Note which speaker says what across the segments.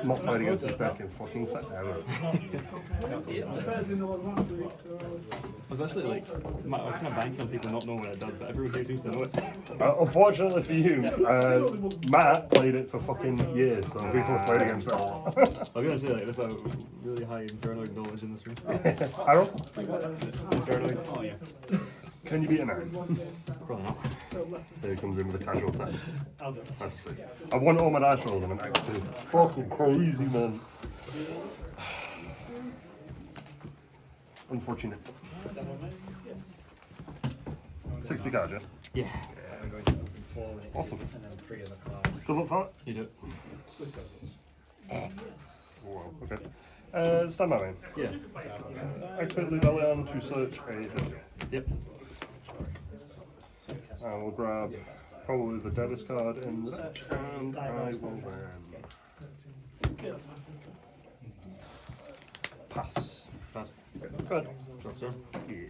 Speaker 1: Not playing against this deck in fucking forever.
Speaker 2: I was actually like, I was kind of banking on people not knowing what it does, but everyone here seems to know it.
Speaker 1: Unfortunately for you, Matt played it for fucking years, so people have played against it a lot.
Speaker 2: I was gonna say like there's a really high Infernoid knowledge in this room.
Speaker 1: Harold,
Speaker 2: Infernoid. Oh yeah.
Speaker 1: can you beat a 9?
Speaker 2: Probably not.
Speaker 1: There he comes in with a casual attack. Let's see. I've won all my dice rolls and I'm X2. Fucking crazy, man. Unfortunate. 60 cards, yeah?
Speaker 2: Yeah.
Speaker 1: Awesome. Good luck for it.
Speaker 2: You do it.
Speaker 1: Wow, okay. Stand by, man.
Speaker 2: Yeah.
Speaker 1: Activate Lubellion to search a Bystial.
Speaker 2: Yep.
Speaker 1: I will grab probably the Devis card in the deck, and I will then pass.
Speaker 2: Pass.
Speaker 1: Good.
Speaker 2: Drop turn.
Speaker 1: Yeah.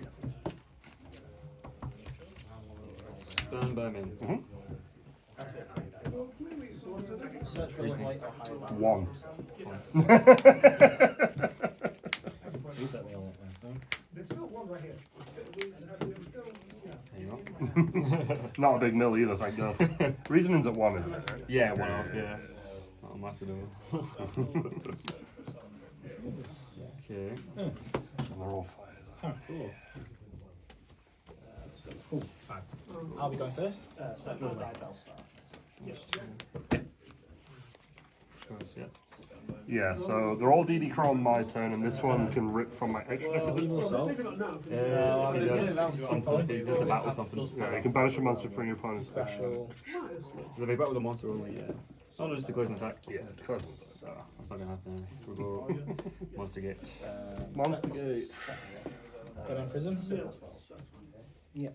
Speaker 2: Stand by me.
Speaker 3: Search for one light or high value.
Speaker 1: 1.
Speaker 4: There's still one right here.
Speaker 2: There you go.
Speaker 1: Not a big mill either, thank God. Reasoning's at 1, isn't it? Right?
Speaker 2: Yeah, 1 off, yeah. Not a master double. Okay.
Speaker 1: And they're all 5.
Speaker 3: Cool. I'll be going first. Search for light, I'll start.
Speaker 2: Yes. Yeah.
Speaker 1: Yeah, so they're all DD Chrome my turn, and this one can rip from my extra deck.
Speaker 2: He does something. He does the battle something.
Speaker 1: Yeah, you can banish a monster from your opponent's special.
Speaker 2: The big battle with a monster only, yeah. Oh no, just a closing attack.
Speaker 1: Yeah, close.
Speaker 2: So, that's not gonna happen. We'll go Monster Gate.
Speaker 1: Monster Gate.
Speaker 3: Get on prison? Yeah.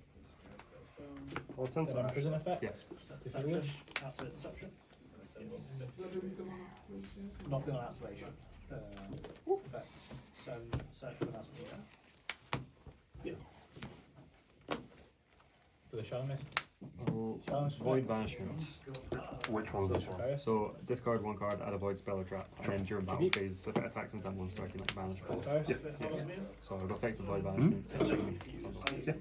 Speaker 1: What's into
Speaker 3: Get on
Speaker 1: that?
Speaker 3: prison effect?
Speaker 2: Yes.
Speaker 3: If you wish. Activate deception. Nothing on activation. Effect. Search for an activation. For the Shadow Mist.
Speaker 2: Void Banishment.
Speaker 1: Which one's this one?
Speaker 2: So, discard 1 card, add a Void spell or trap, and then during battle phase, if it attacks into that monster, I can like banish both.
Speaker 3: Yeah.
Speaker 2: So, I've got effective Void Banishment.
Speaker 1: Yeah.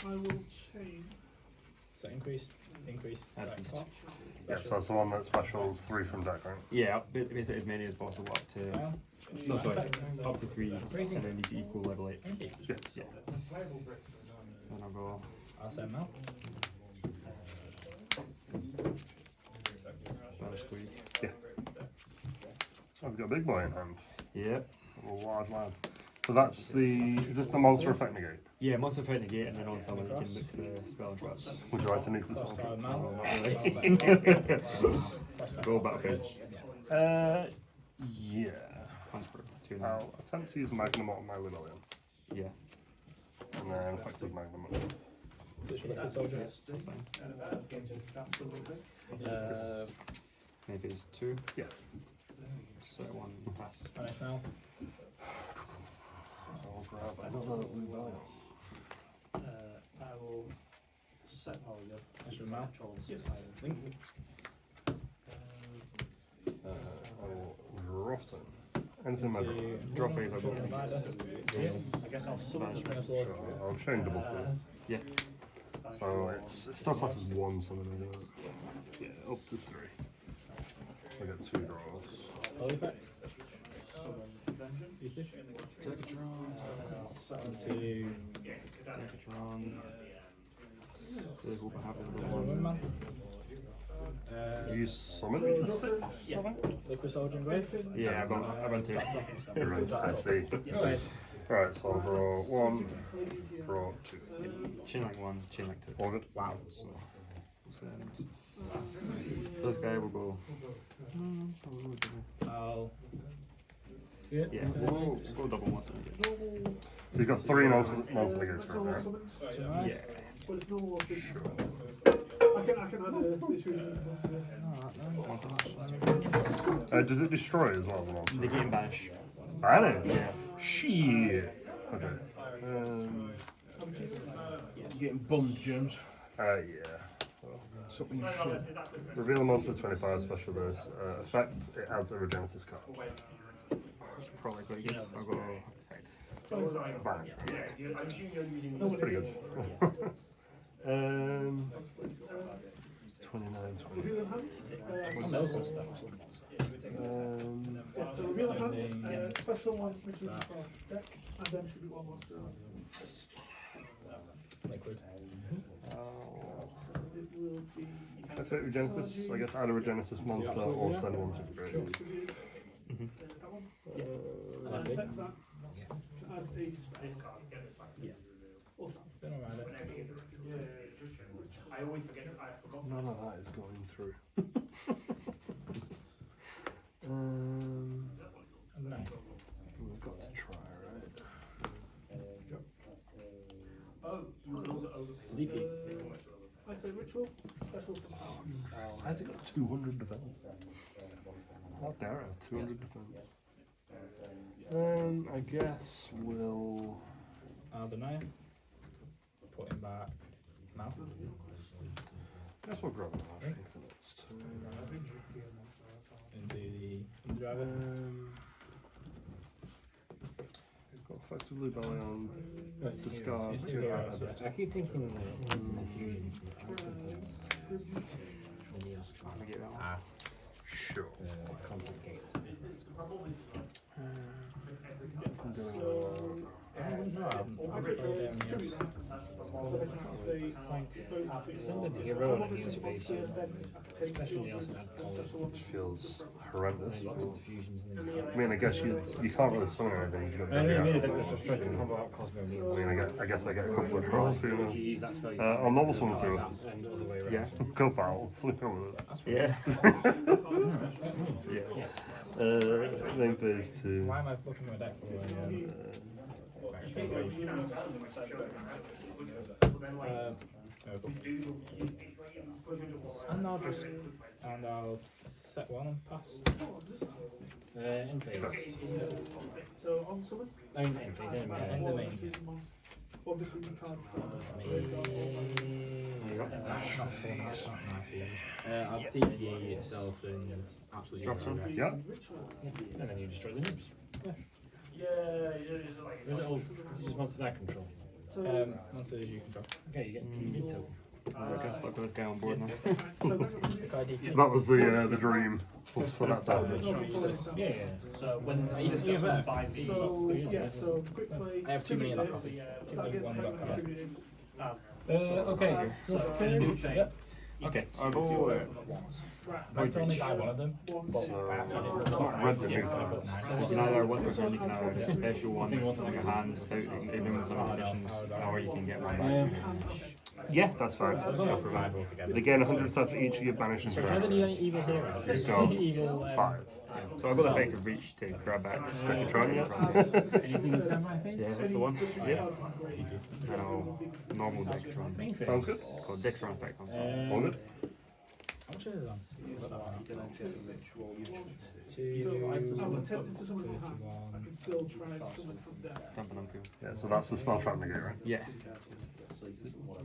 Speaker 4: I will change.
Speaker 3: So increase.
Speaker 2: Add
Speaker 3: Right,
Speaker 2: feast.
Speaker 3: top.
Speaker 1: Yeah, so that's the one that specials 3 from deck, right?
Speaker 2: Yeah, basically as many as possible up to.
Speaker 3: Well,
Speaker 2: No, sorry, up to 3, and then need to equal level 8.
Speaker 3: Thank you.
Speaker 1: Yeah.
Speaker 2: Yeah. Then I'll go.
Speaker 3: I'll send now.
Speaker 2: Banish 3.
Speaker 1: Yeah. So I've got a big boy in hand.
Speaker 2: Yep.
Speaker 1: Little large lads. So that's the. Is this the monster effect negate?
Speaker 2: Yeah, monster effect negate, and then on summon you can nuke the spell and traps.
Speaker 1: Would you like to nuke this one?
Speaker 2: No, not really. Go battle phase.
Speaker 1: Yeah.
Speaker 2: Punch for 2 now.
Speaker 1: I'll attempt to use Magnum on my Rebellion.
Speaker 2: Yeah.
Speaker 1: And then effective Magnum on it.
Speaker 3: Switch for liquid soldier.
Speaker 2: Maybe it's 2.
Speaker 1: Yeah.
Speaker 2: So 1 pass.
Speaker 3: Finish now.
Speaker 1: I'll grab another Rebellion.
Speaker 3: I will set Holger. That's your mouth. Link.
Speaker 1: I will draft him. Anything in my draw.
Speaker 2: Draw phase, I'll go feast.
Speaker 3: I guess I'll summon the Spinner Sword.
Speaker 1: Sure, I'll chain double four.
Speaker 2: Yeah.
Speaker 1: So it still classes 1 summon, isn't it? Yeah, up to 3. I get 2 draws.
Speaker 3: Holy effect. Usage.
Speaker 2: Decatron.
Speaker 3: Into
Speaker 2: Decatron. Really hope I have it.
Speaker 3: Windman.
Speaker 1: You summon the 6? Summon?
Speaker 3: Liquid Soldier and Grave.
Speaker 2: Yeah, I run 2.
Speaker 1: I see. Right, so I'll draw 1, draw 2.
Speaker 2: Chain like 1, chain like 2.
Speaker 1: All good?
Speaker 2: Wow. So, this guy will go.
Speaker 3: I'll.
Speaker 2: Yeah, we'll go double monster.
Speaker 1: So you've got 3 monster negates currently, right?
Speaker 2: Yeah.
Speaker 4: But it's normal. I can add this region.
Speaker 1: Does it destroy as well, the monster?
Speaker 2: The game bash.
Speaker 1: I know.
Speaker 2: Yeah.
Speaker 1: Shit. Okay.
Speaker 5: You're getting bummed, James.
Speaker 1: So reveal a monster with 25 special burst. Effect, it adds a Regenesis card.
Speaker 2: It's probably quite good. I'll go effect.
Speaker 1: Vanish. That's pretty good. 29, 20.
Speaker 4: Reveal in hand. Yeah, so reveal in hand, special one, mystery from deck, and then should be one monster.
Speaker 5: Liquid.
Speaker 4: It will be.
Speaker 1: Activate Regenesis. I get to add a Regenesis monster or send one to spirit.
Speaker 4: That one. Affects that. To add a spell. Or trap.
Speaker 5: Don't know about it.
Speaker 1: None of that is going through.
Speaker 5: No.
Speaker 1: We've got to try, right?
Speaker 5: Sleepy.
Speaker 4: I say ritual, special from power.
Speaker 1: Has it got 200 defense? How dare I have 200 defense? I guess we'll.
Speaker 5: I'll deny it. Put him back. Now.
Speaker 1: Guess we'll grab an Arching for next turn.
Speaker 5: Into the driver.
Speaker 1: We've got effectively belly on. Discard.
Speaker 5: It's two arrows,
Speaker 1: Add
Speaker 5: yeah.
Speaker 6: I keep thinking it's diffusion.
Speaker 5: Ah.
Speaker 1: Sure.
Speaker 6: Contact gate.
Speaker 1: I'm doing
Speaker 5: No, I haven't played it in years.
Speaker 6: Send it to your own and use base. Especially also had
Speaker 1: which feels horrendous.
Speaker 6: diffusions and then.
Speaker 1: I mean, I guess you can't really summon anything. You've got
Speaker 6: I
Speaker 1: to
Speaker 6: really think just straight to combo out Cosmo
Speaker 1: I mean, I guess I get a couple of draws here.
Speaker 6: If you use that spell, you
Speaker 1: I'll novel summon through.
Speaker 6: and other way around.
Speaker 2: Yeah.
Speaker 1: Go barrel. Flip over with it.
Speaker 2: Yeah.
Speaker 1: Main phase 2.
Speaker 5: Why am I looking at my deck for and I'll set one and pass.
Speaker 6: In phase.
Speaker 4: So on summon.
Speaker 6: I mean, in phase, anyway.
Speaker 5: In the main.
Speaker 4: Obviously you can't.
Speaker 6: Not phase, not my phase.
Speaker 5: I'll DPA itself and absolutely
Speaker 1: Drop some.
Speaker 5: wreck.
Speaker 1: Yeah.
Speaker 6: And then you destroy the nibs.
Speaker 3: Yeah,
Speaker 6: Is it all? Is it just monsters I control?
Speaker 5: Monsters you can drop.
Speaker 6: Okay, you get two.
Speaker 2: We're getting stuck with this guy on board now.
Speaker 1: That was the dream. Was for that to happen.
Speaker 6: Yeah.
Speaker 3: So when
Speaker 5: You
Speaker 3: this
Speaker 5: can
Speaker 3: goes
Speaker 5: get
Speaker 3: from 5
Speaker 4: So yeah, so quick play.
Speaker 5: I have too many in that copy. Too
Speaker 4: That
Speaker 5: many
Speaker 4: gets
Speaker 5: one
Speaker 4: heavily
Speaker 5: dot card.
Speaker 4: contributed.
Speaker 6: Okay.
Speaker 3: new chain.
Speaker 4: Yep.
Speaker 2: Okay, I'll go.
Speaker 5: I've only got one of them.
Speaker 4: One.
Speaker 1: Not red the next time.
Speaker 2: So neither one person you can have a special one like a hand without ignoring some conditions, or you can get one back. Yeah, that's fine.
Speaker 5: There's only 5 altogether.
Speaker 1: They gain 100 touch each of your banishing
Speaker 5: So can I do
Speaker 1: characters.
Speaker 5: evil heroes?
Speaker 1: Go
Speaker 5: Evil
Speaker 1: 5.
Speaker 2: So I've got the effective reach to grab back.
Speaker 1: You trying yet?
Speaker 6: Anything in standby phase?
Speaker 2: Yeah, that's the one. Yeah. And I'll normal Dextron.
Speaker 1: Sounds good.
Speaker 2: Called Dextron effect on top.
Speaker 1: All good.
Speaker 5: How much is it on?
Speaker 4: I'm attempted to summon from hand. I can still try and summon from deck.
Speaker 2: Jumping on pool.
Speaker 1: Yeah, so that's the spell trap negate, right?
Speaker 2: Yeah.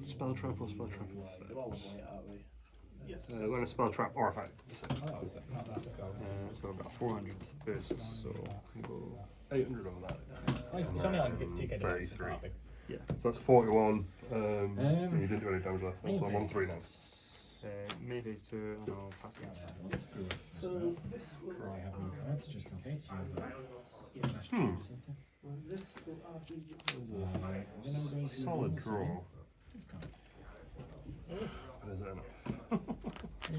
Speaker 1: Spell trap or spell trap effect?
Speaker 4: Yes.
Speaker 1: When a spell trap or effect.
Speaker 2: So about 400 bursts, so we'll go
Speaker 1: 800 on that.
Speaker 5: It's only like 2k.
Speaker 1: 33.
Speaker 2: Yeah.
Speaker 1: So that's 41. And you didn't do any damage left. So I'm on 3 now.
Speaker 2: May phase 2 and I'll pass it out.
Speaker 4: So this will
Speaker 6: I have no cards just in case you have that.
Speaker 4: this will add
Speaker 1: Solid draw. But is it enough?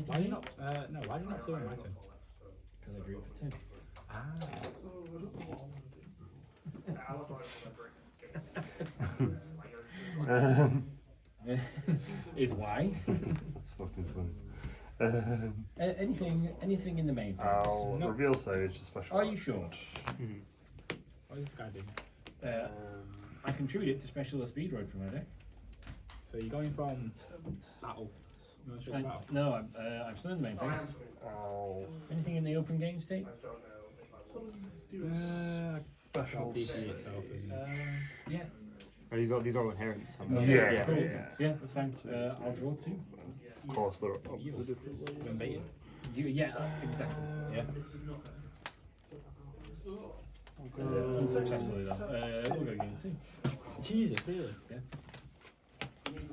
Speaker 5: Why do you not? No, why do you not throw my turn?
Speaker 6: Because I drew it for 2. Is why?
Speaker 1: It's fucking funny.
Speaker 6: Anything in the main phase.
Speaker 1: I'll reveal Sage, the special.
Speaker 6: Are you sure?
Speaker 5: What is this guy doing?
Speaker 6: I contributed to special speed road from my deck.
Speaker 5: So you're going from battle.
Speaker 6: No, I'm still in the main phase. Anything in the open game state?
Speaker 1: Special.
Speaker 5: DP itself.
Speaker 6: Yeah.
Speaker 2: These are all inherent.
Speaker 1: Yeah.
Speaker 6: Cool.
Speaker 1: Yeah.
Speaker 6: Yeah, that's fine. I'll draw 2.
Speaker 1: Of course, they're obviously different.
Speaker 5: Been baited.
Speaker 6: Yeah, exactly.
Speaker 5: Yeah.
Speaker 6: Unsuccessfully though. We'll go game 2.
Speaker 5: Jesus, really?
Speaker 6: Yeah.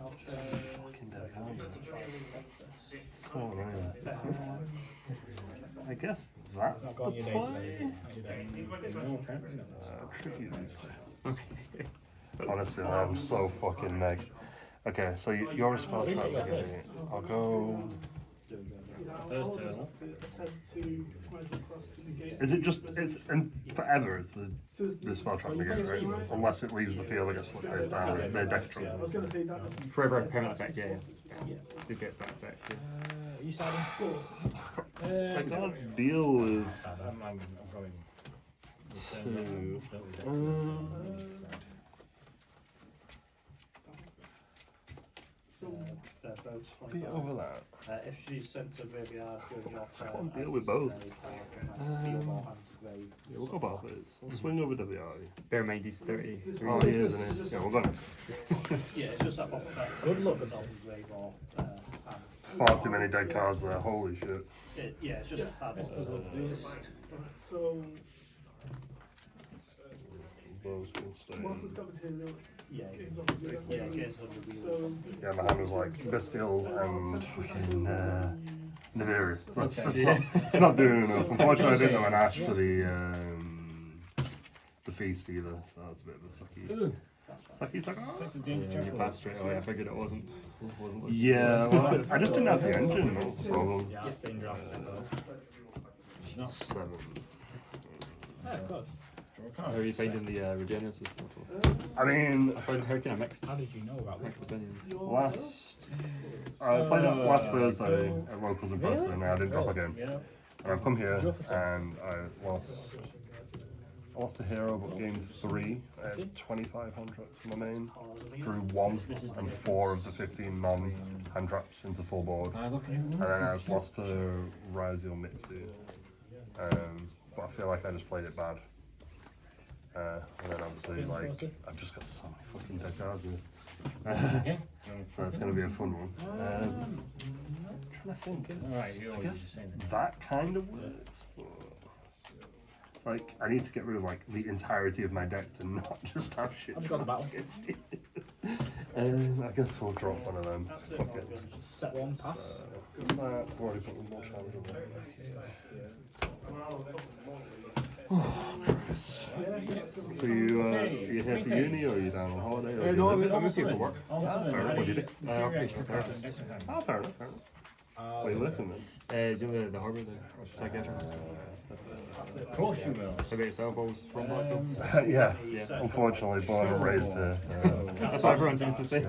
Speaker 3: I'll
Speaker 1: Fucking dead hand.
Speaker 3: try.
Speaker 1: Oh, man. I guess that's
Speaker 5: Not
Speaker 1: the
Speaker 5: got your
Speaker 1: play.
Speaker 6: No, apparently not.
Speaker 1: Tricky these two. Honestly, I'm so fucking neg. Okay, so you're a spell trap. Okay. I'll go.
Speaker 6: First turn.
Speaker 4: Attempt to rise across to negate.
Speaker 1: Is it just and forever? It's
Speaker 4: So
Speaker 1: the spell trap negate, right? Unless it leaves the field, I guess face down. They're dexterous.
Speaker 4: I was going to say that doesn't.
Speaker 2: Forever permanent effect, yeah. It gets that effect, yeah.
Speaker 5: You siding?
Speaker 1: I can't deal with.
Speaker 6: I'm going.
Speaker 1: Two.
Speaker 4: So
Speaker 3: They're both
Speaker 1: Bit
Speaker 3: 25.
Speaker 1: over that.
Speaker 3: If she's sent to graveyard during your turn,
Speaker 1: Can't deal with both.
Speaker 3: Field or hand to grave.
Speaker 1: Yeah, we'll go Barclays. I'll swing over WRE.
Speaker 2: Bear in mind he's 30.
Speaker 1: Oh, he is, isn't he? Yeah, we'll go next.
Speaker 3: Yeah, it's just that pop effect.
Speaker 5: Good luck.
Speaker 3: It's on grave or hand.
Speaker 1: Far too many dead cards there. Holy shit.
Speaker 3: Yeah, it's just hand.
Speaker 4: so
Speaker 1: Those can stay.
Speaker 4: whilst it's got material,
Speaker 3: Yeah,
Speaker 4: gains on the wheel.
Speaker 3: yeah, gains on the wheel.
Speaker 4: So
Speaker 1: Yeah, my hand was like Bystials and freaking Naviri. That's
Speaker 6: Okay.
Speaker 1: not, it's not doing enough. Unfortunately, I didn't have an ash for the feast either, so that's a bit of a sucky. Sucky.
Speaker 6: That's a danger
Speaker 2: Yeah, you
Speaker 6: check.
Speaker 2: passed straight away. I figured it wasn't. Looking
Speaker 1: Yeah, well, I just didn't have the engine. That's the problem.
Speaker 5: Yeah, it's been drafted though.
Speaker 6: She's not.
Speaker 1: 7.
Speaker 5: Yeah, of course.
Speaker 2: How are you finding the Regenesis stuff?
Speaker 1: I mean,
Speaker 2: I found how kind of mixed
Speaker 5: How did you know about
Speaker 2: mixed
Speaker 5: this?
Speaker 2: opinions.
Speaker 1: I played it last Thursday at locals in person, and I didn't drop again.
Speaker 6: Yeah.
Speaker 1: And I've come here and I lost a hero, but game 3 at 2500 from my main. Drew 1 and 4 of the 15 non-hand traps into full board. And then I lost to Raziel Mitsu. But I feel like I just played it bad. And then obviously, like, I've just got so many fucking dead cards here. So it's going to be a fun one. Trying to think.
Speaker 6: Alright,
Speaker 1: I guess that kind of works. But like, I need to get rid of like the entirety of my deck to not just have shit.
Speaker 5: I've just got the battle.
Speaker 1: I guess we'll drop one of them. Fuck it.
Speaker 5: Set 1 pass.
Speaker 1: Is that already put one more challenge on there? So you here for uni or are you down on holiday? Or
Speaker 2: No, I'm with you for work.
Speaker 1: What do you do?
Speaker 2: Occupational therapist.
Speaker 1: Oh, fair enough. What are you working then?
Speaker 2: Do you know the harbour, the psychiatrist?
Speaker 6: Of course you will.
Speaker 2: How about yourself? I was from Blackpool.
Speaker 1: Yeah,
Speaker 2: Yeah.
Speaker 1: unfortunately born and raised here.
Speaker 2: That's what everyone seems to say.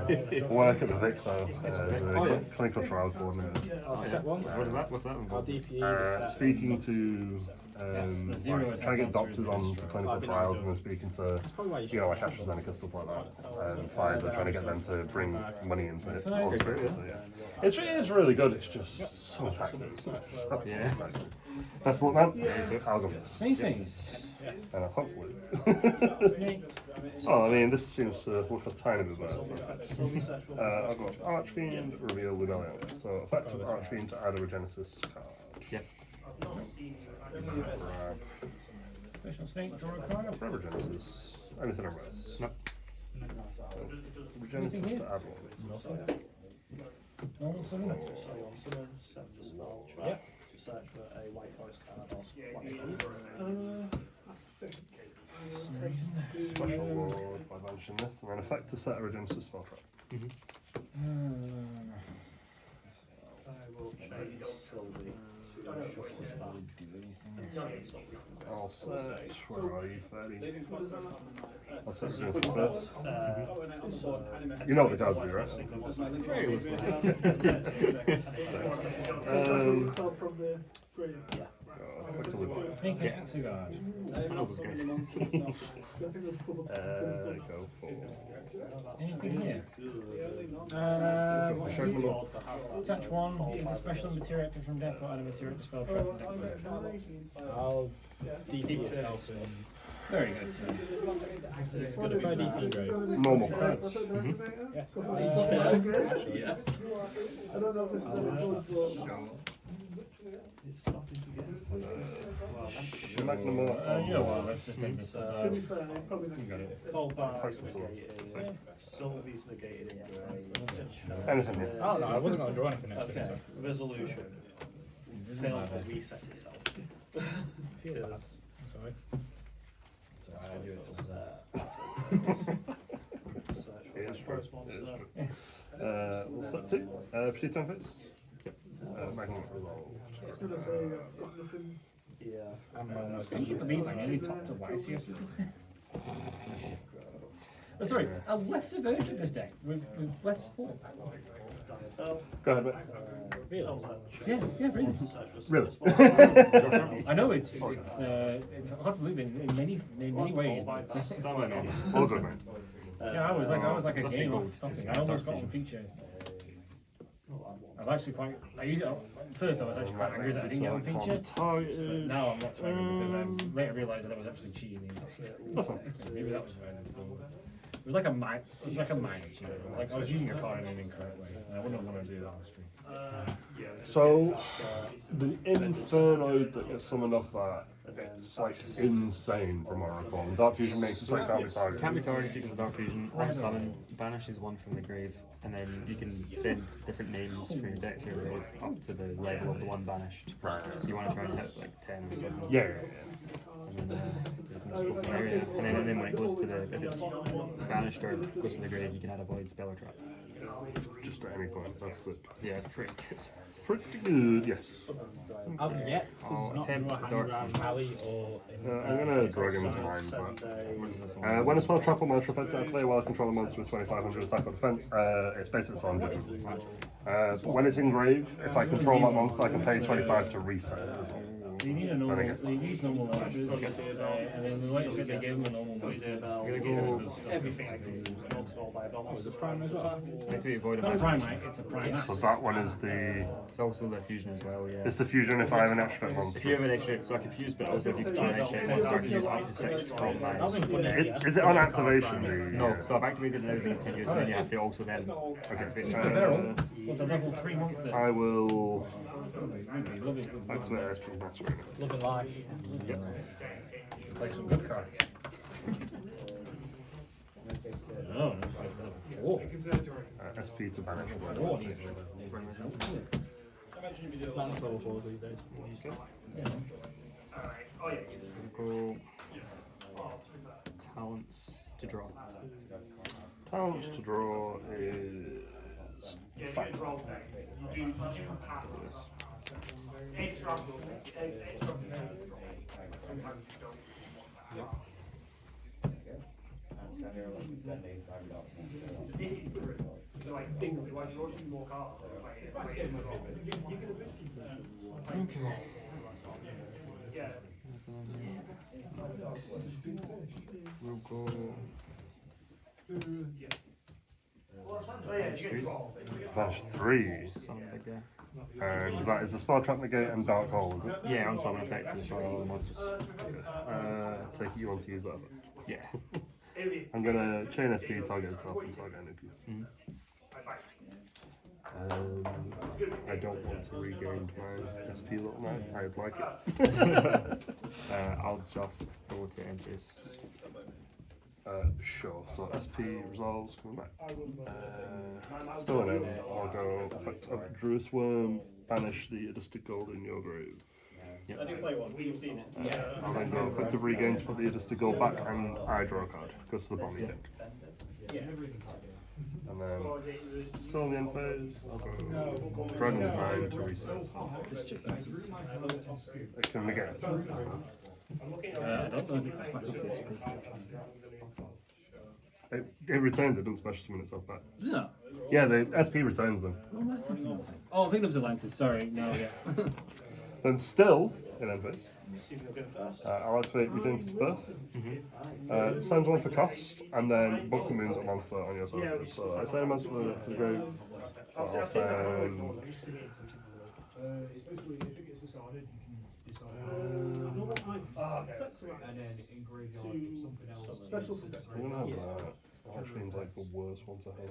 Speaker 1: Work at the Vic though, as a clinical trials coordinator.
Speaker 5: Set 1.
Speaker 2: So what is that? What's that
Speaker 5: Our
Speaker 2: involved?
Speaker 5: DPE.
Speaker 1: Speaking to
Speaker 6: zero
Speaker 1: like, trying to get doctors on for clinical trials and then speaking to like AstraZeneca stuff like that and Pfizer, trying to get them to bring money into it. All sorts of stuff, yeah. It's really good. It's just so taxing. So
Speaker 2: Yeah.
Speaker 1: best of luck, man. I'll go first.
Speaker 6: Anything.
Speaker 1: And hopefully.
Speaker 6: Snake.
Speaker 1: Oh, I mean, this seems to look a tiny bit better. So I'll go Archfiend, reveal Rebellion. So effective Archfiend to add a Regenesis card.
Speaker 2: Yep.
Speaker 1: Right.
Speaker 6: Special snake, draw a card.
Speaker 1: For Regenesis. Anything or less.
Speaker 2: No.
Speaker 1: Regenesis to add one.
Speaker 6: Normal summon.
Speaker 3: So you want to send the spell trap to search for a white forest card or black trees.
Speaker 4: I think
Speaker 1: Special Lord by banishing this, and then effect to set a Regenesis spell trap.
Speaker 3: I will change Sylvie to shuffle spell.
Speaker 1: I'll set. Where are you, 30? I'll set Regenesis first. You know what the cards do, right?
Speaker 4: itself from the grave.
Speaker 1: Effectively buy.
Speaker 6: Snake and Exegard.
Speaker 2: I know those guys.
Speaker 4: So I think there's a couple
Speaker 1: Go for.
Speaker 6: Anything here? Touch one, give a special material active from deck or add a material to spell trap and deck.
Speaker 5: I'll DP yourself and
Speaker 6: Very good.
Speaker 3: It's going to be
Speaker 1: Normal.
Speaker 4: Yeah. I don't know if this is any good, but
Speaker 3: It's starting to get.
Speaker 1: Magnum.
Speaker 6: You know what, let's just take this.
Speaker 4: to be fair, it probably
Speaker 6: You got it.
Speaker 3: Cold bar
Speaker 1: Focus
Speaker 3: is
Speaker 1: on.
Speaker 3: negated. Sylvie's negated in grey.
Speaker 1: Anything here.
Speaker 5: Oh no, I wasn't going to draw anything next
Speaker 3: Okay, resolution.
Speaker 6: Doesn't
Speaker 3: Tails
Speaker 6: matter.
Speaker 3: will reset itself.
Speaker 5: Feel bad.
Speaker 3: Because
Speaker 5: Sorry.
Speaker 6: I do it
Speaker 3: search for the first monster.
Speaker 1: We'll set 2. Proceed to face. Magnum resolved.
Speaker 4: I was going to say, nothing.
Speaker 3: Yeah.
Speaker 5: I'm on
Speaker 6: Can you believe I nearly topped a YCS with this deck? Oh, sorry, a lesser version of this deck with less support.
Speaker 3: Oh,
Speaker 1: Go ahead, mate.
Speaker 3: really?
Speaker 6: Yeah, really.
Speaker 3: Search for
Speaker 1: Really?
Speaker 3: this one.
Speaker 6: I know it's hard to believe in many ways. But
Speaker 2: Still in on.
Speaker 1: All good, mate.
Speaker 6: yeah, I was like a
Speaker 2: Dusty
Speaker 6: game
Speaker 2: Gold
Speaker 6: of something.
Speaker 2: to
Speaker 6: I almost
Speaker 2: Dark
Speaker 6: got one
Speaker 2: Vision.
Speaker 6: feature.
Speaker 3: Not that one.
Speaker 6: I'm actually quite. First, I was actually quite angry that I didn't get one feature. But
Speaker 1: Targeted.
Speaker 6: now I'm not so angry because I later realised that I was actually cheating.
Speaker 1: That's fine.
Speaker 6: Maybe that was fine. So it was like a minor cheat. It was like I was using a card in an incorrect way. And I wouldn't want to do that on stream.
Speaker 1: So, the Infernoid that gets summoned off that, it's like insane from what I recall. And Dark Fusion makes it so it can't be targeted.
Speaker 2: Can't be targeted because of Dark Fusion. On summon, banishes one from the grave, and then you can send different names for your deck heroes up to the level of the one banished.
Speaker 1: Right.
Speaker 2: So you want to try and hit like 10 or something.
Speaker 1: Yeah.
Speaker 2: And then, you can just go from there, yeah. And then when it goes to the, if it's banished or goes to the grave, you can add a void spell or trap.
Speaker 1: Just at any point. That's it.
Speaker 2: Yeah, it's pretty good.
Speaker 1: Pretty good, yes.
Speaker 5: I've yet to
Speaker 2: I'll
Speaker 5: not
Speaker 2: attempt
Speaker 5: draw a
Speaker 2: the
Speaker 5: hand
Speaker 2: Dark
Speaker 5: around
Speaker 2: Fusion.
Speaker 5: Alley or in
Speaker 1: I'm gonna Dragon's Mind, but.
Speaker 2: What is this one?
Speaker 1: When a spell trap or monster effects activate while control a monster with 2500 attack or defense, it's basically on judgment. But when it's in grave, if I control that monster, I can pay 25 to reset it.
Speaker 6: So you need a normal. You need normal monsters, and then like I said, they gave them a normal monster.
Speaker 2: I'm gonna go
Speaker 3: Everything I can use. Not all by bombs.
Speaker 5: the prime as well.
Speaker 2: activate void
Speaker 6: It's not a
Speaker 2: of
Speaker 6: primate, it's a primate.
Speaker 1: So that one is the.
Speaker 2: It's also the fusion as well, yeah.
Speaker 1: It's the fusion if I have an extra
Speaker 2: If you
Speaker 1: monster.
Speaker 2: have an extra, so I can fuse, but also if you can try an extra monster, I can use up to 6 from
Speaker 5: That was
Speaker 2: mine.
Speaker 5: in fun.
Speaker 1: Is it on activation? The,
Speaker 2: No, so I've activated it now, so it continues, and then you have to also then activate
Speaker 6: The
Speaker 2: the
Speaker 6: barrel was a level 3 monster.
Speaker 1: I will
Speaker 6: Love it.
Speaker 1: activate SP monster.
Speaker 5: Loving life.
Speaker 6: Like some good cards. Oh, no.
Speaker 1: SP to banish one.
Speaker 6: Oh, needs help.
Speaker 5: That's level 4 these days.
Speaker 2: go talents to draw.
Speaker 1: Talents to draw is. Five.
Speaker 4: This is like things that like you're watching more cards. It's quite scary. You can risk it. Yeah.
Speaker 2: We'll go
Speaker 1: That's 3.
Speaker 2: some bigger.
Speaker 1: And that is the spell trap negate and dark hole, is it?
Speaker 2: Yeah, on summon effect to destroy all the monsters.
Speaker 1: Take it you want to use that.
Speaker 2: Yeah.
Speaker 1: I'm gonna chain SP, target itself, and target energy. I don't want to regain my SP little knight. I'd like it.
Speaker 2: I'll just go to Empress.
Speaker 1: Sure. So SP resolves coming back. Still an end. I'll go effect of Druid's Worm. Banish the adjusted gold in your grave.
Speaker 3: I do play one. We've seen it.
Speaker 1: I'll then go effective regain to put the adjusted gold back, and I draw a card. Goes to the bottom of your deck. And then, still in the end phase, I'll go Dragon's Mind to reset. It can negate.
Speaker 6: I don't know if it's special for XP.
Speaker 1: It returns it, doesn't special summon itself back.
Speaker 6: No.
Speaker 1: Yeah, the SP returns them.
Speaker 6: Oh, I think it was Atlantis, sorry. No, yeah.
Speaker 1: Then still, in end phase,
Speaker 3: See if you'll go first.
Speaker 1: I'll activate Regenesis Birth. Sends one for cost, and then book moons a monster on your surface. So I send a monster to the grave. So I'll send
Speaker 3: Normal ice. Effects are
Speaker 4: And then in graveyard,
Speaker 3: Two
Speaker 4: something else.
Speaker 3: special
Speaker 1: I'm gonna have that. Archfiend's like the worst one to have.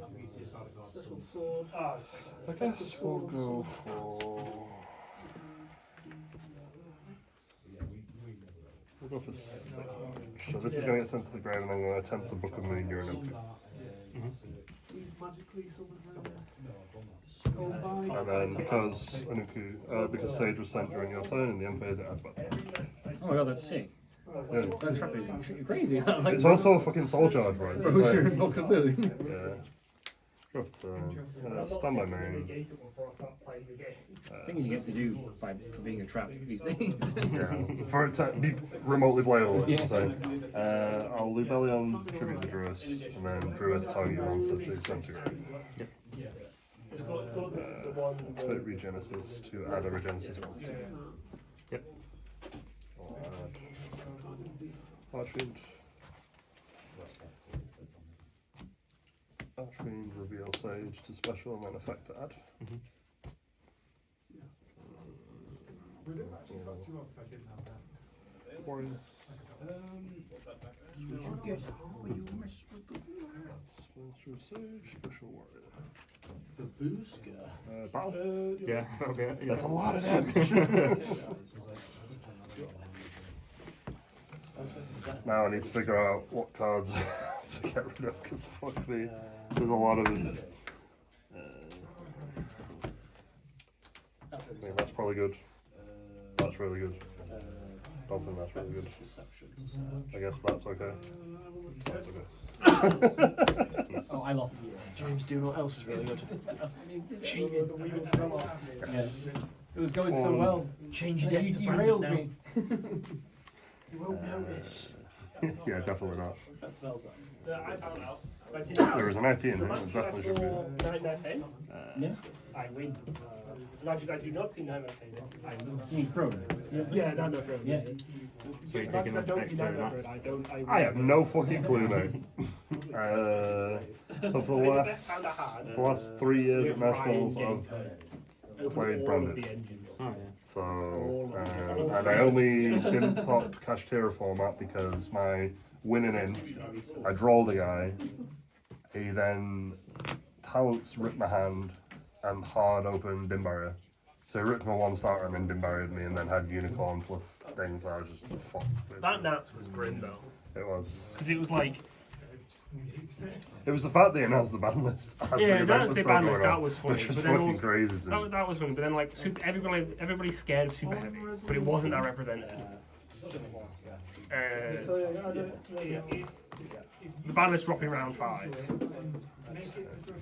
Speaker 3: special sword.
Speaker 1: I guess we'll go for. We'll go for 6. So this is going to get sent to the grave, and I'm going to attempt to book a moon Uranus.
Speaker 3: Please magically summon her.
Speaker 1: And then because Anuku, because Sage was sent during your turn in the end phase, it adds back.
Speaker 6: Oh my god, that's sick.
Speaker 1: Yeah.
Speaker 6: That's fucking crazy. Like,
Speaker 1: It's also a fucking soul charge, right? It's
Speaker 6: Roger
Speaker 1: like,
Speaker 6: and Book of Moon.
Speaker 1: yeah. Draw for turn. Stand by main.
Speaker 6: Things you get to do for being a trap these days.
Speaker 1: Yeah. For it to be remotely playable, it's insane. I'll Lubellion tribute the Druis, and then Druis target your monster to centigrade. Activate Regenesis to add a Regenesis monster.
Speaker 2: Yep.
Speaker 1: I'll add Archfiend. Archfiend, reveal Sage to special, and then effect to add. Warrior. Spellthrough Sage, special warrior.
Speaker 3: Babushka.
Speaker 1: Battle.
Speaker 2: Yeah, okay. Yeah.
Speaker 1: That's a lot of damage. Now I need to figure out what cards to get rid of, because fuck me, there's a lot of it. I mean, that's probably good. That's really good. Don't think that's really good. I guess that's okay. That's okay.
Speaker 6: Oh, I love this.
Speaker 3: James, do you know what else is really good?
Speaker 6: Cheating. It was going so well.
Speaker 3: Change
Speaker 6: And
Speaker 3: your
Speaker 6: then you
Speaker 3: deck to
Speaker 6: derailed
Speaker 3: Brandon
Speaker 6: me.
Speaker 3: You won't notice.
Speaker 1: Yeah, definitely not.
Speaker 3: Effect spells then.
Speaker 4: Yeah, I found out.
Speaker 1: There was an IP in here, it definitely should be.
Speaker 4: 9
Speaker 6: Yeah.
Speaker 4: I win. No, because I do not see 9 I lose.
Speaker 6: You thrown.
Speaker 4: Yeah, no, no,
Speaker 6: Yeah.
Speaker 2: So you're taking this next turn, that's.
Speaker 1: I have no fucking clue, mate. So for the last 3 years at Nationals, I've played Branded.
Speaker 2: Oh, yeah.
Speaker 1: So, and I only didn't top Kashtira format because my winning in, I draw the guy, he then talents ripped my hand and hard opened Dim Barrier. So he ripped my 1 starter and then Dim Barriered me and then had Unicorn plus things. I was just fucked. Basically.
Speaker 4: That Nats was grim though.
Speaker 1: It was.
Speaker 4: Because it was like,
Speaker 1: It was the fact they announced the ban list. As
Speaker 4: yeah,
Speaker 1: the event
Speaker 4: that's
Speaker 1: was
Speaker 4: the
Speaker 1: still
Speaker 4: ban
Speaker 1: going
Speaker 4: list,
Speaker 1: on,
Speaker 4: that was funny.
Speaker 1: which was
Speaker 4: But then
Speaker 1: fucking
Speaker 4: also,
Speaker 1: crazy to me.
Speaker 4: that was funny, but then like, everybody's scared of super heavy, but it wasn't that representative. The ban list dropping round 5.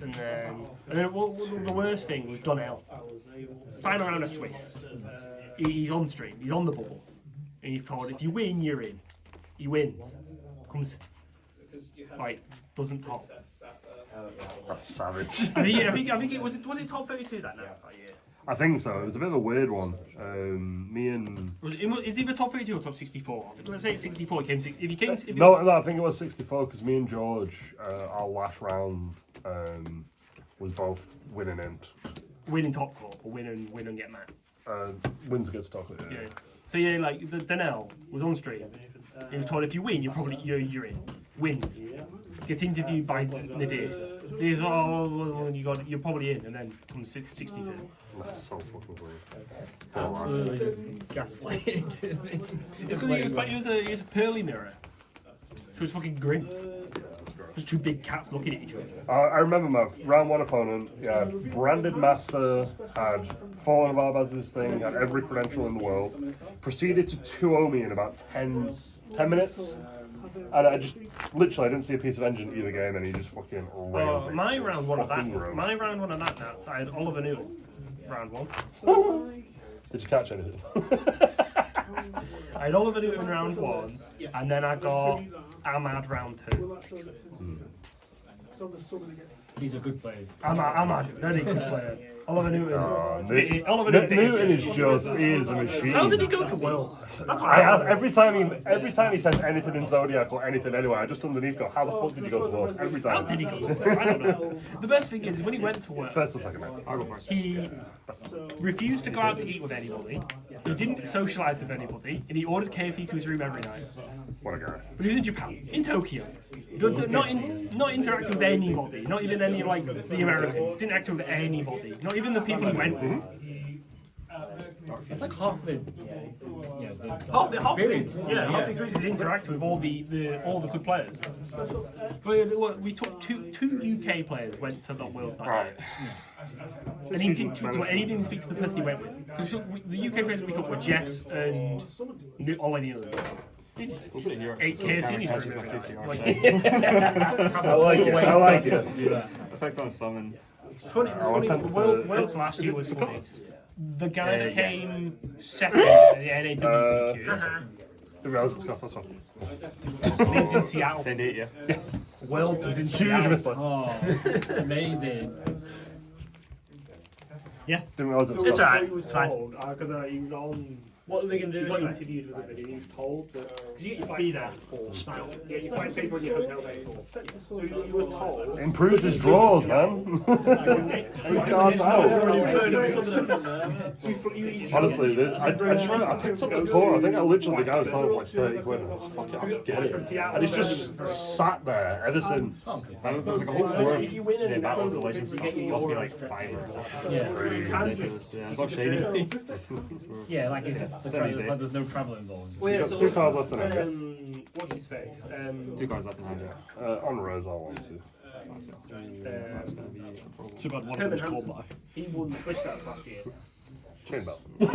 Speaker 4: And then the worst thing was Donnell. Final round of Swiss. He's on stream, he's on the bubble. And he's told, if you win, you're in. He wins. Comes, like, doesn't top.
Speaker 1: That's savage.
Speaker 4: I think it was it top 32 that night that year?
Speaker 1: I think so. It was a bit of a weird one. Me and
Speaker 4: It's either top 32 or top 64. Let's say it's 64. If he came,
Speaker 1: no, I think it was 64 because me and George, our last round was both winning in.
Speaker 4: winning top court or win and get mad.
Speaker 1: Win to get stuck. Yeah.
Speaker 4: Yeah. So yeah, like Donnell was on stream. He was told if you win, you're in. Wins. Gets interviewed by Nadir. He's you're probably in, and then comes 62.
Speaker 1: That's so fucking weird.
Speaker 6: Absolutely just gaslighting.
Speaker 4: It's because he was a pearly mirror. So it was fucking grim. Just 2 big cats looking at each other.
Speaker 1: I remember my round 1 opponent, yeah, branded master, had Fallen of Arbaz's thing, had every credential in the world, proceeded to 2-0 me in about 10 minutes, and I just, literally, I didn't see a piece of engine either game, and he just fucking railed me.
Speaker 4: My round one of that.
Speaker 1: Fucking gross.
Speaker 4: My round one of that. Nats. I had Oliver Newell. Round 1.
Speaker 1: Did you catch anything?
Speaker 4: I had Oliver Newell in round 1, and then I got Ahmad round 2.
Speaker 6: These are good players.
Speaker 4: I'm a very good player. Oliver Newton. Oliver
Speaker 1: Newton is just he is a machine.
Speaker 4: How did he go to Worlds? That's what
Speaker 1: I ask, every time he says anything in Zodiac or anything anyway, I just underneath go, how the fuck did he go to Worlds? Every
Speaker 4: How
Speaker 1: time.
Speaker 4: did he go to Worlds? I don't know. The best thing is when he went to Worlds,
Speaker 1: First or second man?
Speaker 2: I'll go first.
Speaker 4: he refused to go out to eat with anybody. He didn't socialise with anybody, and he ordered KFC to his room every night.
Speaker 1: What a guy.
Speaker 4: But he was in Japan, in Tokyo. Not interacting with anybody, not even any like the Americans. Didn't interact with anybody, not even the people he went with.
Speaker 6: It's like half the
Speaker 4: Half the
Speaker 6: experience.
Speaker 4: half the experience is interacting with all the good players. We took two UK players went to the Worlds that
Speaker 1: Right.
Speaker 4: night. And he didn't speak to the person he went with. 'Cause the UK players we took were Jess and Ollie Nealon. He just ate KFC in his room every night.
Speaker 1: I like it. I like it.
Speaker 2: Effect on summon.
Speaker 4: Funny,
Speaker 1: attempt to-
Speaker 4: Worlds last year was funny. The guy that came second at the NAWCQ
Speaker 1: The reality was that's one.
Speaker 4: lives in Seattle.
Speaker 2: Send it, yeah.
Speaker 4: Worlds was in
Speaker 1: Huge
Speaker 4: Seattle.
Speaker 1: misplay.
Speaker 6: Oh, amazing.
Speaker 4: Yeah.
Speaker 1: Didn't realise it was
Speaker 4: It's
Speaker 1: close.
Speaker 4: alright. It's fine.
Speaker 3: Because he was on. What are they going to do?
Speaker 4: He got
Speaker 3: Anyway?
Speaker 4: interviewed with a video. He was told that
Speaker 3: You get your
Speaker 4: be
Speaker 3: fight
Speaker 4: there for smile. Yeah, you
Speaker 3: fight
Speaker 4: fight paper in your hotel bed for. So he was told.
Speaker 1: Improves his draws, man. He guards out. Honestly, I picked up the core. I think I literally the guy was selling for like 30 quid. I was like, fuck it, I'll just get it. And it's just sat there ever since.
Speaker 2: There was like a whole core of the Battles of Legends stuff. It must be like 5 or something.
Speaker 6: Yeah.
Speaker 2: Ridiculous. Yeah, it's all shady.
Speaker 6: Yeah, like if there's no travel involved.
Speaker 4: Well,
Speaker 1: You've got 2 cards left in it.
Speaker 4: What's his face?
Speaker 2: 2 cards left in hand, yeah.
Speaker 1: On Rose, I want to.
Speaker 2: That's going to be
Speaker 4: Too bad one of them was called back. He won Switch that last year.
Speaker 1: Chain belt.
Speaker 4: He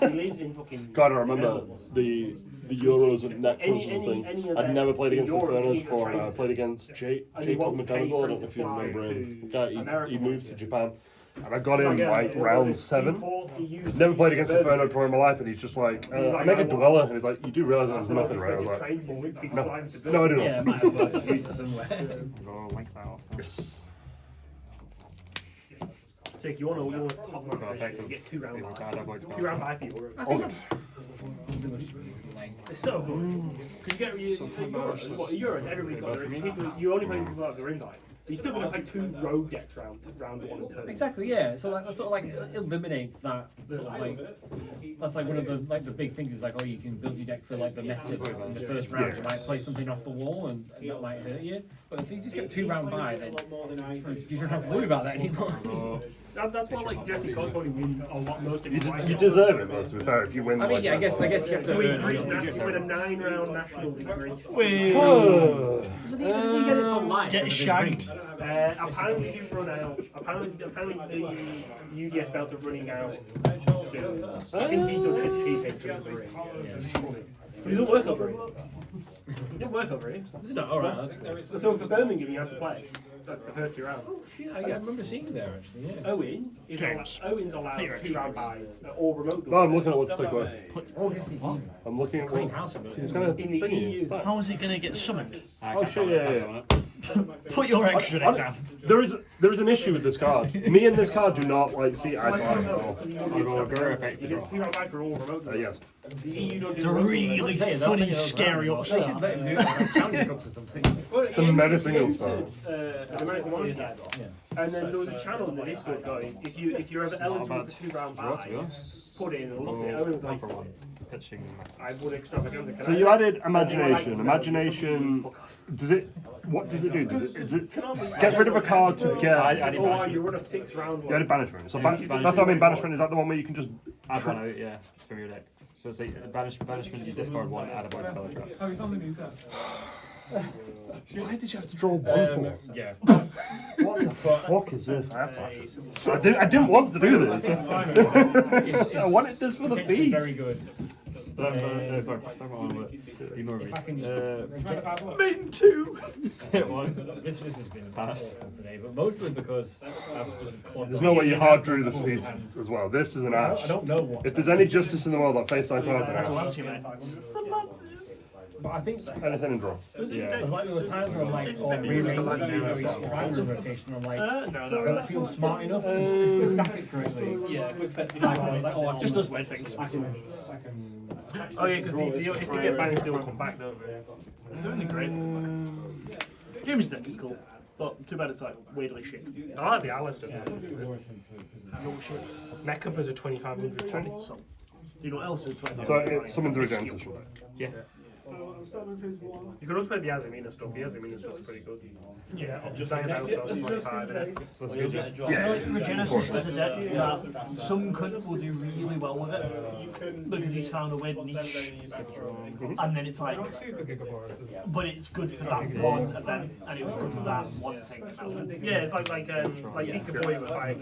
Speaker 4: lives in fucking.
Speaker 1: God, I remember the Euros with net cruises thing. I'd never played against Infernoid before, and I played against Jacob Mechanical. I don't know if you remember him. He moved to Japan. And I got in like round 7. Never played against Infernoid before in my life, and he's just like, I make a dweller, and he's like, you do realise that there's nothing, right? I was like, no, I do not.
Speaker 6: Yeah, might as well use it somewhere.
Speaker 2: Go link that off.
Speaker 1: Yes.
Speaker 4: Sick, you want to top man finish, you get 2 round buy. 2 round buy for Euros. It's so good. Because you get Euros, everybody's got their people. You only play people that have their invite. You're still going to play 2 road decks round 1 and 2.
Speaker 6: Exactly, yeah. So like that sort of like eliminates that sort of like that's like one of the big things is like, oh, you can build your deck for like the meta in the first round. You might play something off the wall and that might hurt you. But if you just get 2 round by, then you don't have to worry about that anymore.
Speaker 4: That's why like Jesse Cole's probably win a lot most of his
Speaker 1: You deserve it, though, to be fair, if you win.
Speaker 6: I mean,
Speaker 1: like
Speaker 6: yeah, I
Speaker 1: that.
Speaker 6: guess you have to earn it.
Speaker 4: with a 9 round nationals in Greece.
Speaker 6: Doesn't he get it for life?
Speaker 3: Get shagged.
Speaker 4: Apparently you run out. Apparently the UDS belts are running out soon. I think he does get cheap to the ring. But he doesn't work over it. He didn't work over it.
Speaker 6: Is it not? Alright, that's cool.
Speaker 4: So for Birmingham you had to play the first 2 rounds.
Speaker 6: Oh shit, I remember seeing you there actually, yeah.
Speaker 4: Owen's allowed 2 round buys all remote.
Speaker 1: No, I'm looking at what to take away.
Speaker 6: Oh, yes, he did.
Speaker 1: I'm looking at
Speaker 6: Clean
Speaker 1: what.
Speaker 6: house of those.
Speaker 1: He's gonna
Speaker 4: In the
Speaker 1: thingy.
Speaker 4: EU.
Speaker 3: How is it going to get summoned?
Speaker 1: Oh shit, yeah.
Speaker 3: Put your extra deck down.
Speaker 1: There is an issue with this card. Me and this card do not like see eye to eye at all.
Speaker 2: I'll go Guru effect
Speaker 4: You
Speaker 2: to
Speaker 4: get 2 round buy for all remote.
Speaker 1: Yes.
Speaker 4: The EU don't
Speaker 3: It's
Speaker 4: do
Speaker 3: a
Speaker 4: remote.
Speaker 3: really funny, scary
Speaker 6: They should
Speaker 3: upstart.
Speaker 6: let him do it like counter cups or something.
Speaker 1: It's a menacing spell.
Speaker 4: An American one side. And then there was a channel in the Discord going, if you're ever eligible for 2 round buys, put in and look at it. Owen was like,
Speaker 2: for 1. Pitching
Speaker 4: I would extravaganza.
Speaker 1: So you added imagination. Imagination. Does it? What does it do? Does it get rid of a card to get?
Speaker 4: Oh, you run a 6 round
Speaker 1: You
Speaker 4: one.
Speaker 1: added banishment. So that's what I mean. Banishment is that the one where you can just.
Speaker 2: Add 1 out, yeah. It's from your deck. So it's like banishment, you discard 1, add a void spell trap.
Speaker 1: Why did you have to draw 1 for?
Speaker 6: Yeah.
Speaker 1: What the fuck is this? I have to actually. I didn't want to do this. I wanted this for the feast.
Speaker 6: Very good.
Speaker 2: Step on with it. Ignore me.
Speaker 6: If I can just
Speaker 2: Main 2! Sit 1.
Speaker 6: this has been
Speaker 2: Pass.
Speaker 6: pass today, but mostly because I've just clocked.
Speaker 1: There's no way you hard drew the feast as well. This is an ash.
Speaker 4: I don't know what.
Speaker 1: If there's any justice in the world, that face like cards an ash.
Speaker 3: Fancy, mate.
Speaker 4: But I think
Speaker 1: Anything in draw.
Speaker 6: There's like there were times where I'm like, oh, really primary rotation. I'm like, I don't feel smart enough to stack it correctly.
Speaker 3: Yeah, quick fetch.
Speaker 6: Like, oh,
Speaker 4: just does weird things. Oh yeah, because if they get banished, they'll come back, don't they? It's only great. Jimmy's deck is cool, but too bad it's like weirdly shit. I like the Alistair. No shit. Mech is a 2500 credit, so. Do you know what else is 2500?
Speaker 1: So it summons a Regenesis, right?
Speaker 4: Yeah. You could also play the Azamina stuff. The Azamina stuff's pretty good. Yeah, I'm just saying about 25.
Speaker 2: So that's good.
Speaker 3: I feel like Regenesis is a deck that some cunt will do really well with it because he's found a weird niche, and then it's like, but it's good for that one event, and it was good for that one thing.
Speaker 4: Yeah, it's like Deacon Boy with like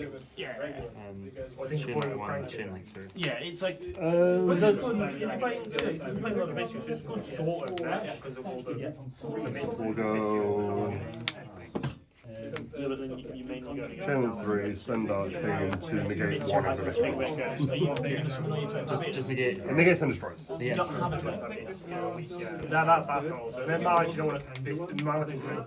Speaker 2: Chin one, chin like two.
Speaker 3: Yeah, it's like
Speaker 4: but it's good. Is he playing a lot of bitches? It's good sort of because of all the mids.
Speaker 1: We'll go
Speaker 3: yeah, but then you mainly go to
Speaker 1: channel 3, send Archfiend to negate one of the
Speaker 2: Just negate.
Speaker 1: It negates and destroys.
Speaker 2: Yeah.
Speaker 3: don't have a 25.
Speaker 4: That's also. And then Malice, you don't want to Malice is really,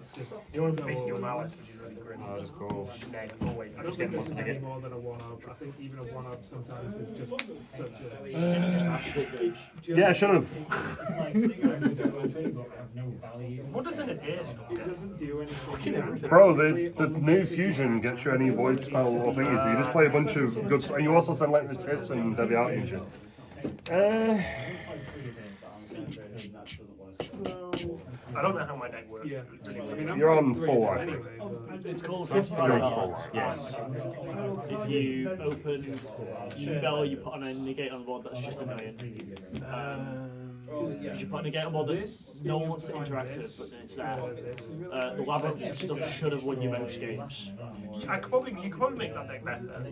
Speaker 4: you don't want to Bystial Malice, which is really grim.
Speaker 2: I'll just go.
Speaker 4: Next, always.
Speaker 2: I just get one to negate.
Speaker 7: more than a one-up. I think even a one-up sometimes is just such a...
Speaker 1: Yeah, I should have.
Speaker 4: What does it do?
Speaker 7: It doesn't do anything.
Speaker 1: Bro, the new fusion gets you any void spell or thingy, so you just play a bunch of good and you also send like the Tis and Deviati and shit.
Speaker 4: I don't know how my deck works.
Speaker 7: Yeah.
Speaker 1: You're on full, I think.
Speaker 3: It's called
Speaker 1: You're
Speaker 3: 55
Speaker 1: on
Speaker 3: cards.
Speaker 1: full.
Speaker 2: Yeah.
Speaker 3: If you open, you bell, you put on a negate on board, that's just annoying. Because you put a negate on board that no one wants to interact with, but then it's there. The Labyrinth stuff should have won you most games.
Speaker 4: You could probably make that deck better.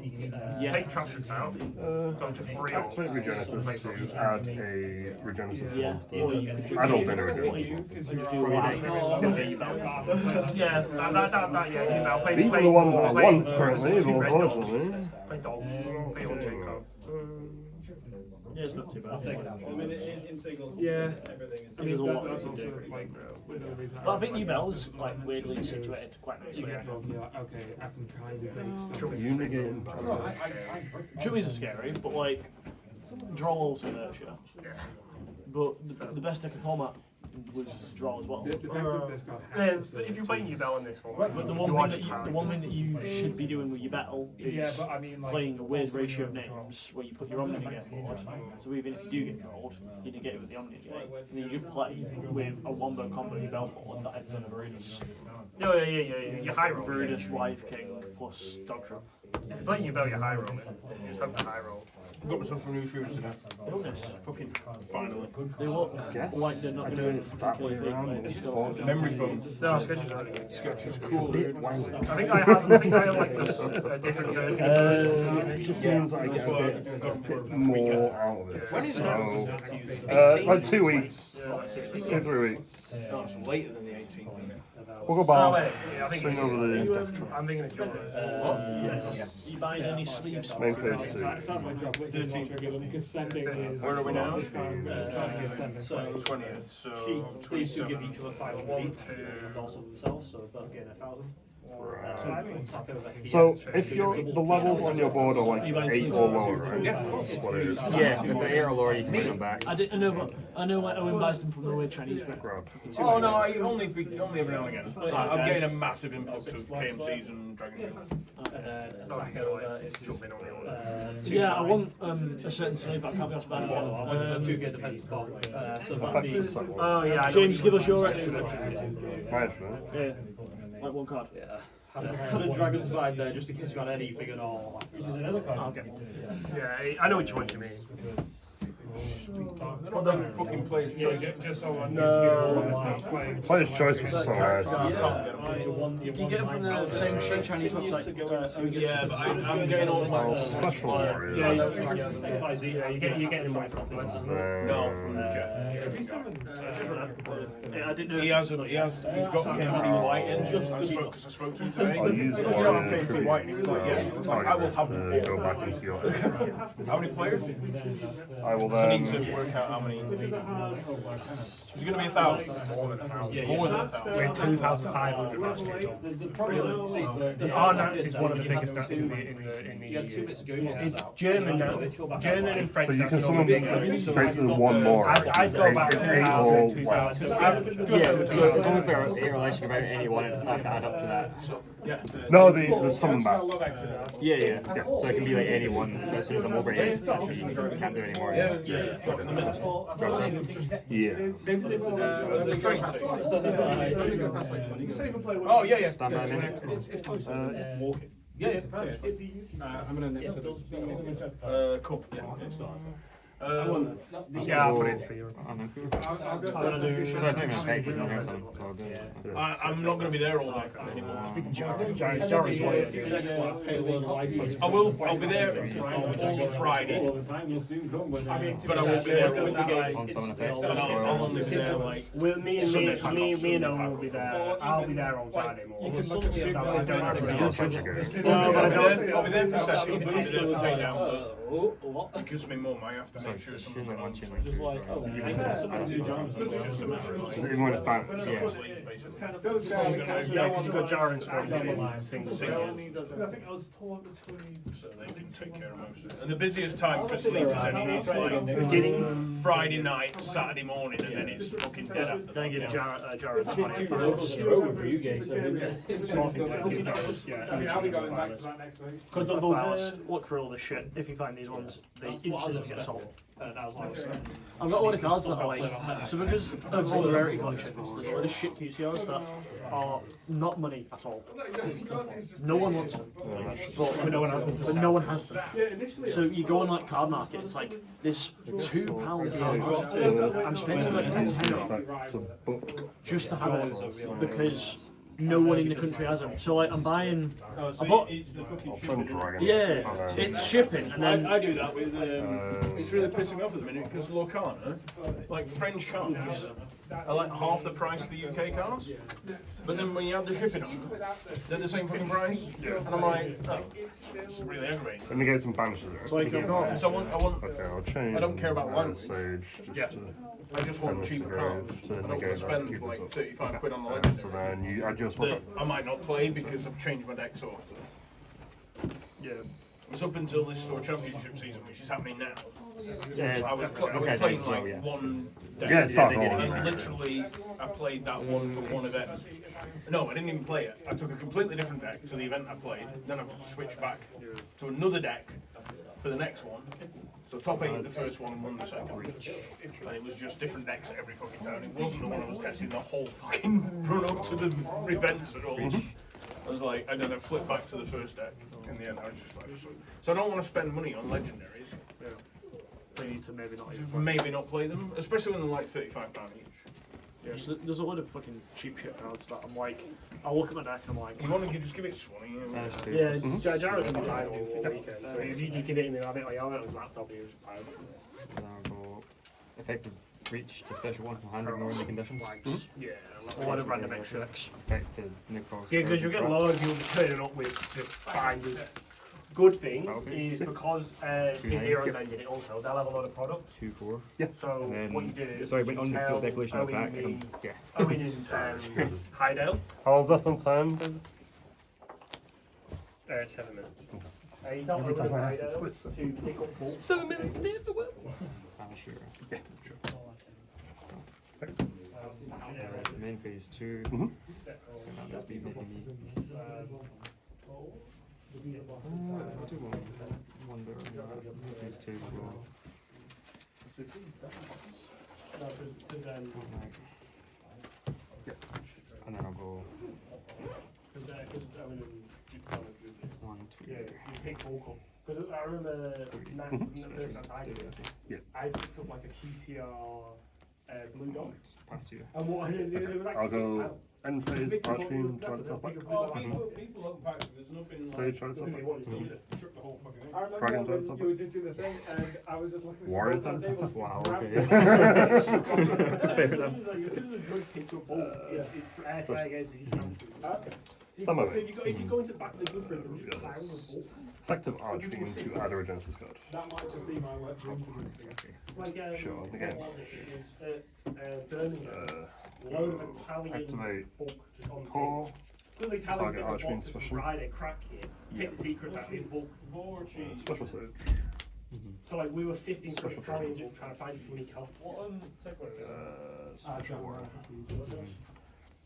Speaker 3: Yeah.
Speaker 4: Take Trappers out, go to 3
Speaker 1: Activate Regenesis to add a Regenesis.
Speaker 3: Yeah. Or you could
Speaker 1: I don't think a
Speaker 3: or
Speaker 1: Regenesis.
Speaker 3: you could do like, you bell.
Speaker 4: Yeah, yeah, you know, play,
Speaker 1: These are the ones that I want currently, unfortunately.
Speaker 4: Play dogs, play all chain cards.
Speaker 3: Yeah, it's not too bad. I'll take it out.
Speaker 7: Yeah. I
Speaker 3: There's a
Speaker 7: mean,
Speaker 3: lot
Speaker 7: that's
Speaker 3: you can
Speaker 7: also
Speaker 3: do.
Speaker 7: like...
Speaker 3: But I think New is like weirdly situated quite nicely.
Speaker 7: Yeah, okay, I can kind of make some...
Speaker 1: You negate.
Speaker 3: Chummies are scary, but like, draw also hurts you. But the best deck in format was draw as well.
Speaker 7: The fact that this card
Speaker 4: Yeah,
Speaker 7: has to
Speaker 4: but if you're playing your bell in this format,
Speaker 3: But the
Speaker 4: you
Speaker 3: one
Speaker 4: are
Speaker 3: thing
Speaker 4: just
Speaker 3: that you should be doing with your battle is
Speaker 7: Yeah, but I mean, like,
Speaker 3: playing a weird
Speaker 7: also
Speaker 3: ratio of
Speaker 7: when you're
Speaker 3: names where you put your Omni Negate board. So even if you do get drawn, you negate it with the Omni Negate. And then you just play with a wombo combo your bell board that adds in a Varunus.
Speaker 4: No, yeah. Your high roll.
Speaker 3: Varunus, Wife King plus Dog Trap.
Speaker 4: If you're playing your bell, your high roll. You just hope the high roll.
Speaker 8: Got myself some new shoes today.
Speaker 3: Bonus. Fucking finally. They look like they're not
Speaker 1: I
Speaker 3: going
Speaker 1: do
Speaker 3: to
Speaker 1: it that way around. It's fun.
Speaker 8: Memory foam.
Speaker 4: No, Sketches are really good.
Speaker 8: Sketches cool.
Speaker 4: I think I have like this different version.
Speaker 1: It just means that I get a bit more out of it.
Speaker 8: When is
Speaker 1: So, like 2 weeks, 2-3 weeks.
Speaker 8: No, it's later than the 18th.
Speaker 1: We'll go
Speaker 4: Oh,
Speaker 1: back.
Speaker 4: wait, yeah, I think
Speaker 1: Swing over the
Speaker 4: I'm thinking of your
Speaker 3: Yes. You buying any sleeves?
Speaker 1: main phase 2.
Speaker 7: It's not my job, but it's trigger them because sending is...
Speaker 8: Where are we now?
Speaker 7: This card is sending.
Speaker 3: So
Speaker 8: 20th, so
Speaker 3: these two give
Speaker 8: 27.
Speaker 3: each other 500 each, and also themselves, so both getting 1,000.
Speaker 1: So, if you're, the levels on your board are like 8 or lower, right?
Speaker 8: Yeah, of course.
Speaker 1: That's what it is.
Speaker 2: Yeah, if they're 8 or lower, you can bring them back.
Speaker 3: I know, but I know like Owen buys them from the weird Chinese rep.
Speaker 1: Grab.
Speaker 8: Oh no, I only every now and again. I'm getting a massive influx of KMCs and Dragon
Speaker 3: Yeah, I want a certain sleeve, but I can't be asked about it. I want 2 get defensive ball. So that'd be...
Speaker 4: Oh yeah,
Speaker 3: James, give us your extra.
Speaker 1: My extra.
Speaker 3: Yeah, like 1 card.
Speaker 9: Yeah. Had a Dragon's Mind there just in case you had anything at all.
Speaker 3: Okay.
Speaker 4: yeah, I know which one you mean.
Speaker 8: Not that fucking player's choice.
Speaker 7: Just so one
Speaker 1: No. Player's choice was so nice.
Speaker 3: You can get them from the same Chinese website.
Speaker 8: Yeah, but I'm getting all my
Speaker 1: Special Warriors.
Speaker 4: Yeah, you get them from
Speaker 8: no from Jeff.
Speaker 3: I didn't know.
Speaker 8: He's got KMC White in just because I spoke to him today.
Speaker 1: I'll use
Speaker 8: I said, "You don't have
Speaker 1: Warriors
Speaker 8: KMC White," and he was like, "Yes." I was like, "I will have them
Speaker 1: to go
Speaker 8: all."
Speaker 1: back into your
Speaker 8: How many players?
Speaker 1: I will then
Speaker 8: I need to work out how many. Is it going to be 1,000?
Speaker 3: More than 1,000.
Speaker 8: Yeah, more than 1,000.
Speaker 3: We're 2,500 match total. Our nats is one of the biggest nats in the It's German now. German and French.
Speaker 1: So you can
Speaker 3: nats are
Speaker 1: summon
Speaker 3: big.
Speaker 1: basically one more.
Speaker 3: I'd go back to
Speaker 1: It's 8 or
Speaker 3: 2,000.
Speaker 1: less.
Speaker 2: Yeah, so as long as they're in relation about any one, it's not to add up to that.
Speaker 1: No, the summon back.
Speaker 2: Yeah. So it can be like any one. As soon as I'm over 8, that's when you can't do any more.
Speaker 1: Yeah.
Speaker 8: Oh, yeah.
Speaker 2: Stand by a minute.
Speaker 8: Walking. Yeah.
Speaker 5: I'm gonna nip to the
Speaker 8: Cool. Yeah.
Speaker 3: Yeah, I'll put it for you.
Speaker 2: I'm not cool. So it's not even affected, it's not here, so I'll do it.
Speaker 8: I'm not going to be there all day anymore. I'll be there all of Friday, but I won't be there all day.
Speaker 2: On summon effects.
Speaker 8: I'll only be there like.
Speaker 3: Me and Owen will be there. I'll be there on Friday morning. I don't have to be
Speaker 8: I'll be there for session, but I'll be there for takedown. Because my mum, I have to make sure someone's around.
Speaker 1: Is it even when it's balanced?
Speaker 3: Yeah, because you've got Jar and Storm single.
Speaker 8: So they can take care of most of it. And the busiest time for sleepers anyway is like beginning Friday night, Saturday morning, and then it's fucking dead after
Speaker 3: Then
Speaker 8: that.
Speaker 3: give Jar and Storm.
Speaker 7: I'll be going back to that next week.
Speaker 3: Because they'll look for all the shit. If you find these ones, they instantly get sold. I've got a lot of cards that are like, so because of all the rarity collections, there's a lot of shit QCRs that are not money at all. No one wants them, but no one has them. But no one has them. So you go on like card market, it's like this £2 card. I'm spending like a tenner just to have it because no one in the country has them. So like I'm buying. I bought. Yeah, it's shipping, and then
Speaker 8: I do that with. It's really pissing me off at the minute because Lorcana, like French cards, are like half the price of the UK cards. But then when you add the shipping on, they're the same fucking price. And I'm like, oh, it's really aggravating.
Speaker 1: Let me get some banishes.
Speaker 8: So I want.
Speaker 1: Okay, I'll change.
Speaker 8: I don't care about language.
Speaker 1: Sage just to.
Speaker 8: I just want cheaper cards. I don't want to spend like 35 quid on the
Speaker 1: So
Speaker 8: legendary.
Speaker 1: then you adjust
Speaker 8: That I might not play because I've changed my deck so often.
Speaker 3: yeah.
Speaker 8: It's up until this store championship season, which is happening now.
Speaker 2: Yeah,
Speaker 8: I was playing like one deck.
Speaker 1: Yeah, start
Speaker 8: And literally, I played that one for one event. No, I didn't even play it. I took a completely different deck to the event I played. Then I switched back to another deck for the next one. So top 8 the first one and won the second. And it was just different decks at every fucking turn. It wasn't the one I was testing the whole fucking run up to the events at all. I was like, and then I flipped back to the first deck. In the end, I was just like, so I don't want to spend money on legendaries.
Speaker 3: They need to maybe not even.
Speaker 8: Maybe not play them, especially when they're like £35 each.
Speaker 3: Yeah, so there's a lot of fucking cheap shit cards that I'm like, I'll look at my deck and I'm like,
Speaker 8: You want to just give it Swanee.
Speaker 3: yeah, Jared's in the buy for the weekend. So if you can get in there, I think like, I'll get his laptop and you just buy it.
Speaker 2: And I'll go effective reach to special one from 100 ignoring the conditions.
Speaker 3: Yeah, a lot of random extras.
Speaker 2: Effective Necros.
Speaker 3: Yeah, because you'll get a lot of people turning up with just binders. Good thing is because T0's ended it also, they'll have a lot of product.
Speaker 2: 2-4.
Speaker 3: So
Speaker 2: And then,
Speaker 3: what you do is
Speaker 2: sorry, went on the
Speaker 3: tell
Speaker 2: declaration
Speaker 3: Owen
Speaker 2: attack.
Speaker 3: in-
Speaker 2: Yeah.
Speaker 3: Owen in Hydale,
Speaker 1: How long's left on time, David?
Speaker 3: 7 minutes. You tell Owen in Hydale to pick up ball.
Speaker 2: 7 minutes, leave the will. I'm sure.
Speaker 1: Yeah, sure.
Speaker 2: Main phase 2.
Speaker 1: Mhm.
Speaker 2: That's me. Wonder. Phase 2. And then I'll go 1, 2.
Speaker 3: Yeah, you pick vocal. Because I remember the first time I did it,
Speaker 1: Yeah.
Speaker 3: I picked up like a QCR blue dog.
Speaker 2: Pass you.
Speaker 3: And what I did, it was like
Speaker 1: I'll
Speaker 3: £6.
Speaker 1: go end phase, Archfiend, try to self back.
Speaker 8: People don't pack, there's nothing
Speaker 1: Sage, try to self back.
Speaker 7: I remember
Speaker 1: Dragon
Speaker 7: when
Speaker 1: Dance up.
Speaker 7: you were doing the thing, and I was just looking at
Speaker 1: Warrior
Speaker 7: some
Speaker 1: Dance up.
Speaker 2: Wow, okay.
Speaker 3: Fair enough. As soon as a drug picks up ball, it's fair game, so you just have to.
Speaker 7: Okay.
Speaker 1: Stand by
Speaker 4: So
Speaker 1: me.
Speaker 4: if you go into back of the blueprint and just clown and bolt,
Speaker 1: Effective Archfiend to add a Regenesis card.
Speaker 7: That might just be my work.
Speaker 4: it's like
Speaker 1: Sure,
Speaker 4: what
Speaker 1: again.
Speaker 4: was it? It was at Birmingham. Load of Italian
Speaker 1: Activate
Speaker 4: bulk just on
Speaker 1: Core.
Speaker 4: the Italians
Speaker 1: Target
Speaker 4: get the
Speaker 1: Archfiend
Speaker 4: boxes from
Speaker 1: special.
Speaker 4: Friday, crack it, take the secrets out of it, bulk.
Speaker 1: Special save.
Speaker 4: So like we were sifting through
Speaker 1: Special
Speaker 4: Italian
Speaker 1: save.
Speaker 4: just trying to find unique cards.
Speaker 1: Special word.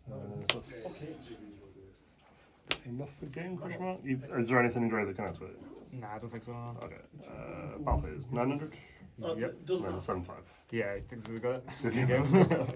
Speaker 1: So that's enough for game, question mark? Is there anything in Dre that can activate it?
Speaker 2: Nah, I don't think so.
Speaker 1: Okay. Battle phase 900.
Speaker 2: Yep.
Speaker 1: And then 7.5.
Speaker 2: Yeah, I think so. We got it.
Speaker 1: Good game.